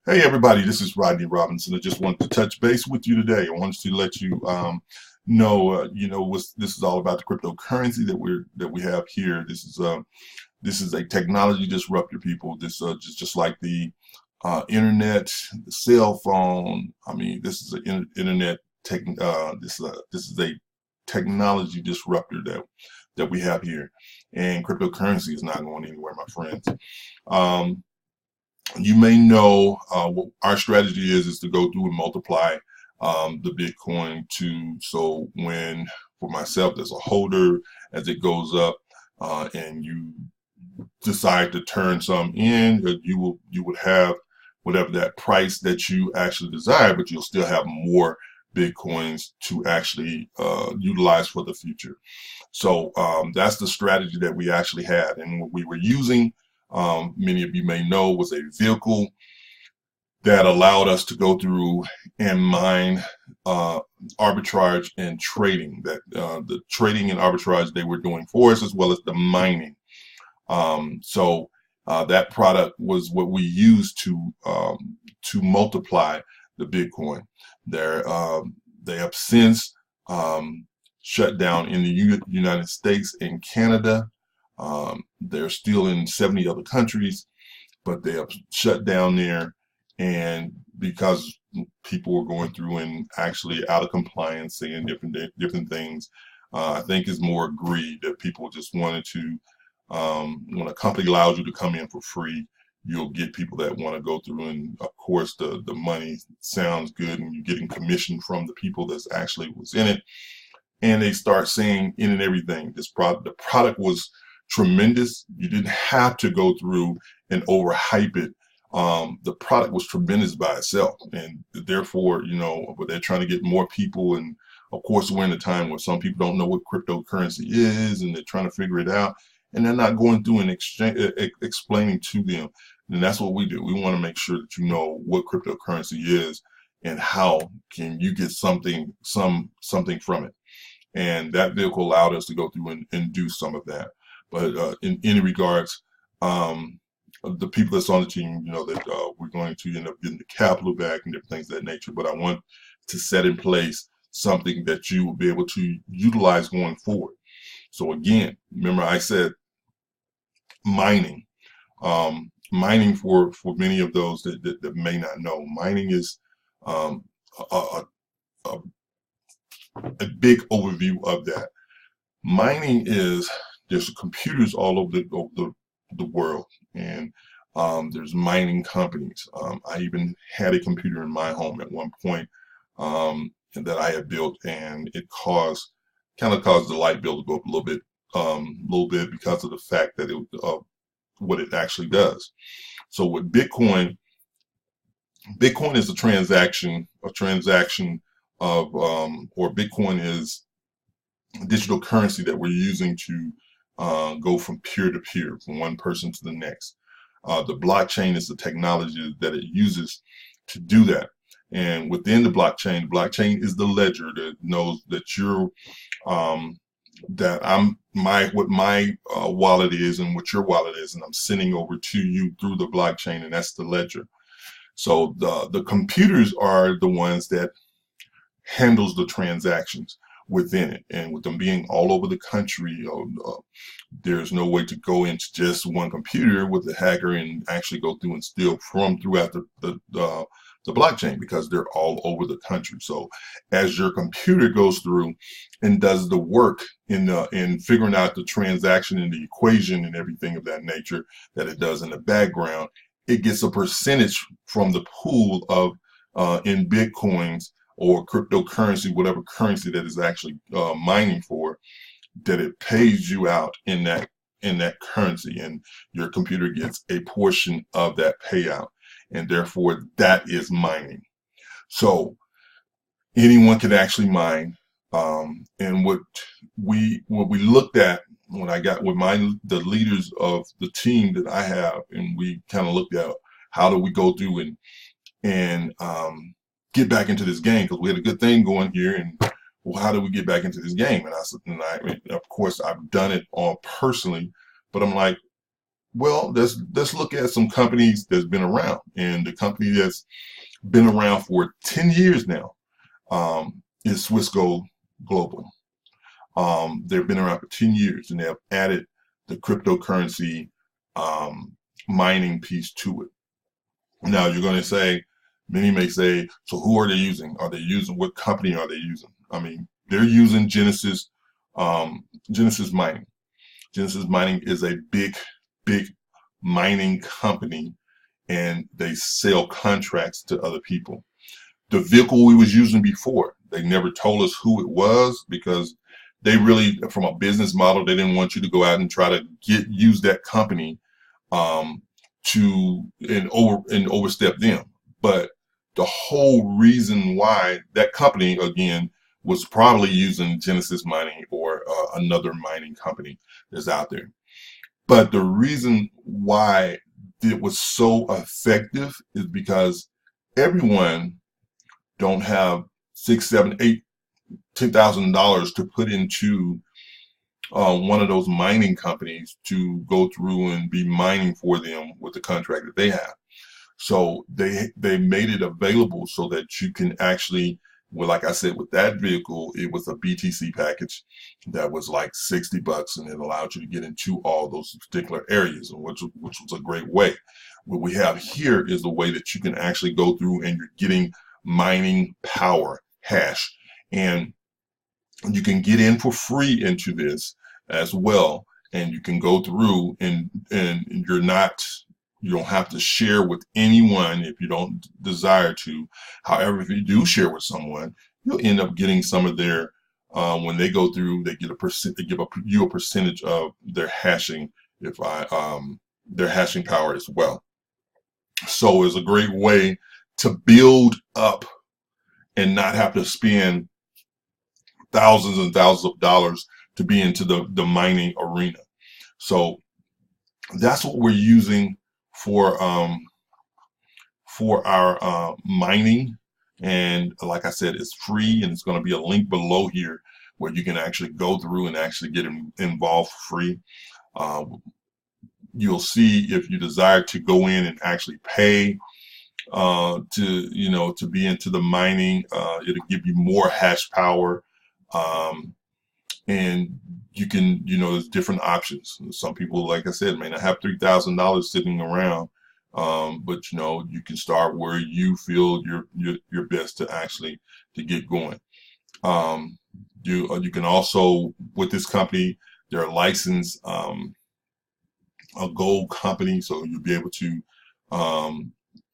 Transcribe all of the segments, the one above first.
Hey everybody, this is Rodney Robinson. I just wanted to touch base with you today. I wanted to let you know, this is all about the cryptocurrency that we have here. This is a technology disruptor, people. This just like the internet, the cell phone. I mean, this is an internet tech. This is a technology disruptor that we have here, and cryptocurrency is not going anywhere, my friends. You may know what our strategy is to go through and multiply the Bitcoin so when for myself as a holder, as it goes up and you decide to turn some in, you would have whatever that price that you actually desire, but you'll still have more Bitcoins to actually utilize for the future. So that's the strategy that we actually had, and what we were using, many of you may know, was a vehicle that allowed us to go through and mine arbitrage and trading. That the trading and arbitrage they were doing for us, as well as the mining. So that product was what we used to multiply the Bitcoin. They have since shut down in the United States and Canada. They're still in 70 other countries, but they have shut down there, and because people were going through and actually out of compliance, saying different things, I think is more greed, that people just wanted to, when a company allows you to come in for free, you'll get people that want to go through, and of course the money sounds good and you're getting commission from the people that's actually was in it, and they start saying in and everything. The product was tremendous. You didn't have to go through and overhype it. The product was tremendous by itself, and therefore, but they're trying to get more people. And of course, we're in a time where some people don't know what cryptocurrency is, and they're trying to figure it out, and they're not going through and explaining to them. And that's what we do. We want to make sure that you know what cryptocurrency is and how can you get something from it. And that vehicle allowed us to go through and do some of that. But in any regards, the people that's on the team, that we're going to end up getting the capital back and different things of that nature. But I want to set in place something that you will be able to utilize going forward. So again, remember I said mining. Mining for many of those that may not know, mining is a big overview of that. Mining is, there's computers all over the world, and there's mining companies. I even had a computer in my home at one point that I had built, and it kind of caused the light bill to go up a little bit because of the fact that what it actually does. So with Bitcoin is a transaction of or Bitcoin is digital currency that we're using to go from peer to peer, from one person to the next. The blockchain is the technology that it uses to do that. And within the blockchain is the ledger that knows that you're what my wallet is and what your wallet is, and I'm sending over to you through the blockchain, and that's the ledger. So the computers are the ones that handles the transactions within it, and with them being all over the country, there's no way to go into just one computer with a hacker and actually go through and steal throughout the blockchain, because they're all over the country. So as your computer goes through and does the work in figuring out the transaction and the equation and everything of that nature that it does in the background, it gets a percentage from the pool of in Bitcoins or cryptocurrency, whatever currency that is actually mining for, that it pays you out in that currency, and your computer gets a portion of that payout, and therefore that is mining. So anyone can actually mine, and what we looked at when I got with the leaders of the team that I have, and we kind of looked at how do we go through and get back into this game, because we had a good thing going here, and well, how do we get back into this game? And I said, of course I've done it all personally, but I'm like, Well, let's look at some companies that's been around, and the company that's been around for 10 years now is Swissquote Global. They've been around for 10 years, and they have added the cryptocurrency mining piece to it. Now you're going to say, many may say, so who are they using? Are they using, what company are they using? I mean, they're using Genesis Mining. Genesis Mining is a big mining company, and they sell contracts to other people. The vehicle we was using before, they never told us who it was, because they really, from a business model, they didn't want you to go out and try to use that company and overstep them. But the whole reason why that company, again, was probably using Genesis Mining or another mining company that's out there. But the reason why it was so effective is because everyone don't have $6, $7, $8, $10,000 to put into one of those mining companies to go through and be mining for them with the contract that they have. So they made it available so that you can actually, well, like I said, with that vehicle, it was a BTC package that was like $60, and it allowed you to get into all those particular areas, which was a great way. What we have here is the way that you can actually go through and you're getting mining power hash, and you can get in for free into this as well, and you can go through and you don't have to share with anyone if you don't desire to. However, if you do share with someone, you'll end up getting some of their when they go through, they get they give you a percentage of their hashing, their hashing power as well. So it's a great way to build up and not have to spend thousands and thousands of dollars to be into the mining arena. So that's what we're using for our mining. And like I said, it's free, and it's going to be a link below here where you can actually go through and actually get involved for free. You'll see if you desire to go in and actually pay to be into the mining, it'll give you more hash power, and you can, there's different options. Some people, like I said, may not have $3,000 sitting around, but you can start where you feel you're best to actually to get going. You can also, with this company, they're a licensed a gold company, so you'll be able to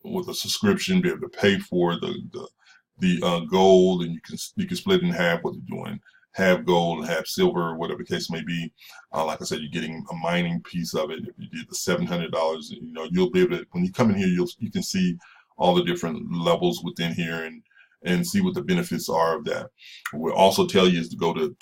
with a subscription be able to pay for the gold, and you can split it in half, what you're doing, half gold and half silver, whatever the case may be. Like I said, you're getting a mining piece of it. If you did the $700, you'll be able to, when you come in here, you can see all the different levels within here and see what the benefits are of that. What we'll also tell you is to go to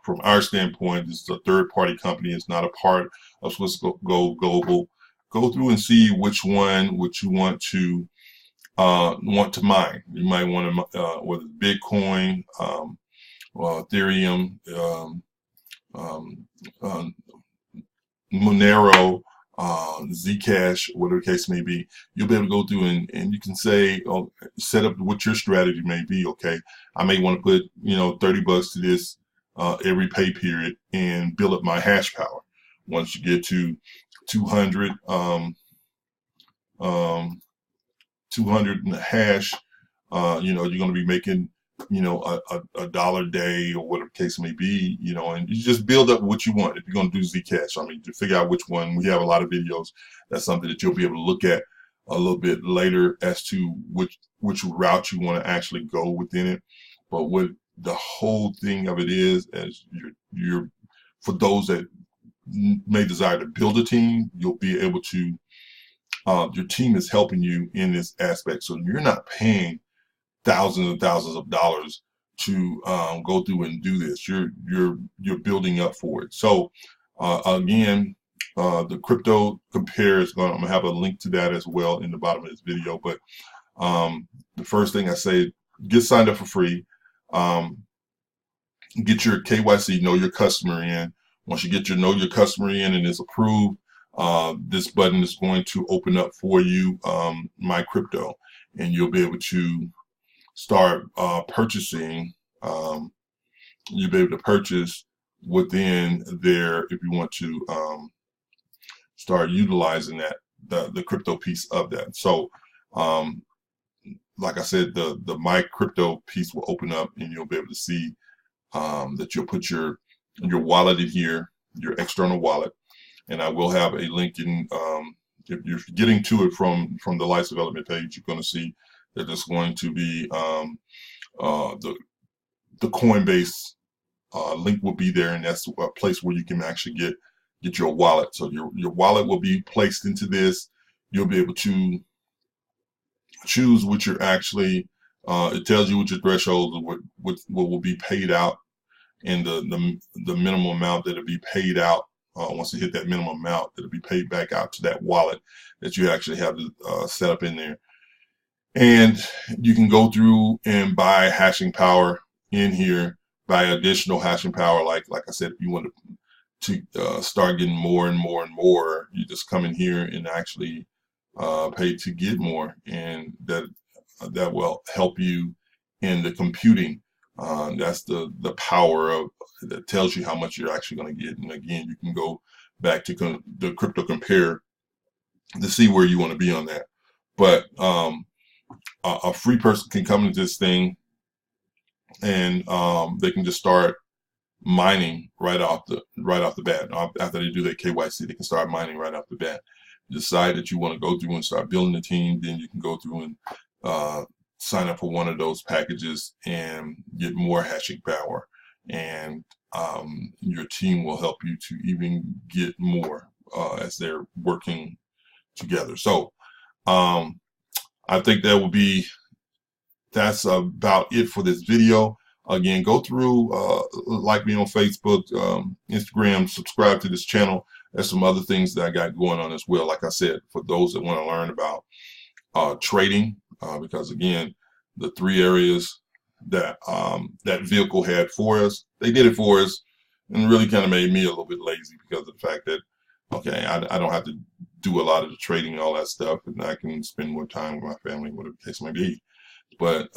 from our standpoint, this is a third-party company. It's not a part of Swissquote Global. Go through and see which one would you want to mine. You might want to whether it's Bitcoin, Ethereum, Monero, Zcash, whatever the case may be. You'll be able to go through and you can say, set up what your strategy may be. Okay, I may want to put $30 to this every pay period and build up my hash power. Once you get to 200 in the hash, you're going to be making a dollar a day or whatever the case may be, and you just build up what you want. If you're going to do Zcash, I mean, to figure out which one, we have a lot of videos. That's something that you'll be able to look at a little bit later as to which route you want to actually go within it. But what the whole thing of it is, as you're for those that may desire to build a team, you'll be able to, your team is helping you in this aspect. So you're not paying thousands and thousands of dollars to go through and do this. You're building up for it. So again, the Cyptocompare is I'm gonna have a link to that as well in the bottom of this video. But the first thing I say, get signed up for free. Get your KYC, know your customer in. Once you get your know your customer in and it's approved, this button is going to open up for you my crypto, and you'll be able to start purchasing. You'll be able to purchase within there if you want to start utilizing that, the crypto piece of that. So like I said, the my crypto piece will open up, and you'll be able to see that you'll put your wallet in here, your external wallet, and I will have a link in. If you're getting to it from the Life Development page, you're going to see that there's going to be the Coinbase link will be there, and that's a place where you can actually get your wallet. So your wallet will be placed into this. You'll be able to choose what you're actually. It tells you what your threshold, what will be paid out, and the minimum amount that'll be paid out. Once you hit that minimum amount, it'll be paid back out to that wallet that you actually have set up in there. And you can go through and buy hashing power in here, buy additional hashing power. Like I said, if you want to start getting more and more and more, you just come in here and actually pay to get more, and that will help you in the computing. That's the power of that tells you how much you're actually going to get. And again, you can go back to the Cyptocompare to see where you want to be on that. But a free person can come into this thing, and they can just start mining right off the bat. After they do their KYC, they can start mining right off the bat. Decide that you want to go through and start building a team, then you can go through and sign up for one of those packages and get more hashing power, and your team will help you to even get more as they're working together. So I think that's about it for this video. Again, go through, like me on Facebook, Instagram, subscribe to this channel. There's some other things that I got going on as well. Like I said, for those that want to learn about trading, because again, the 3 areas that that vehicle had for us, they did it for us, and really kind of made me a little bit lazy because of the fact that, okay, I don't have to do a lot of the trading and all that stuff, and I can spend more time with my family, whatever the case may be. But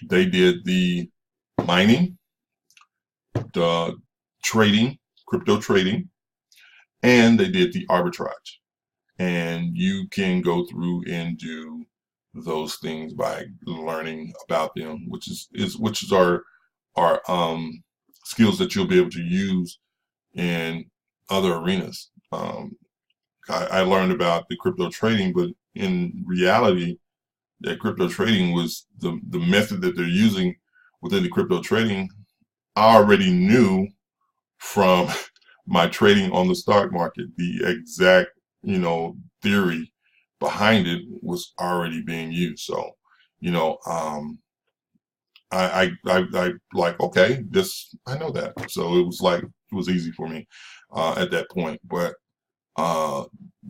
they did the mining, the trading, crypto trading, and they did the arbitrage. And you can go through and do those things by learning about them, which is our skills that you'll be able to use in other arenas. I learned about the crypto trading, but in reality, that crypto trading was the method that they're using within the crypto trading. I already knew from my trading on the stock market. The exact, theory behind it was already being used. So, I like, okay, I know that. So it was easy for me at that point. But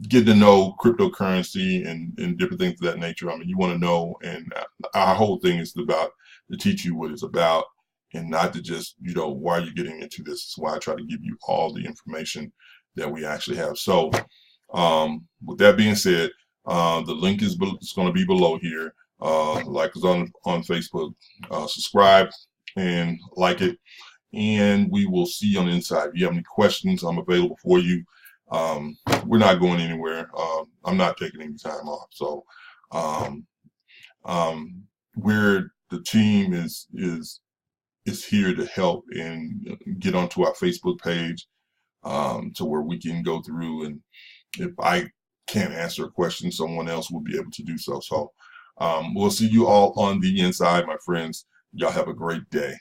getting to know cryptocurrency and different things of that nature, I mean, you want to know, and our whole thing is about to teach you what it's about, and not to just, why are you getting into this? That's why I try to give you all the information that we actually have. So with that being said, the link is going to be below here. Like us on Facebook, subscribe and like it, and we will see you on the inside. If you have any questions, I'm available for you. We're not going anywhere. I'm not taking any time off. So the team is here to help and get onto our Facebook page, to where we can go through, and if I can't answer a question, someone else will be able to do so. So we'll see you all on the inside, my friends. Y'all have a great day.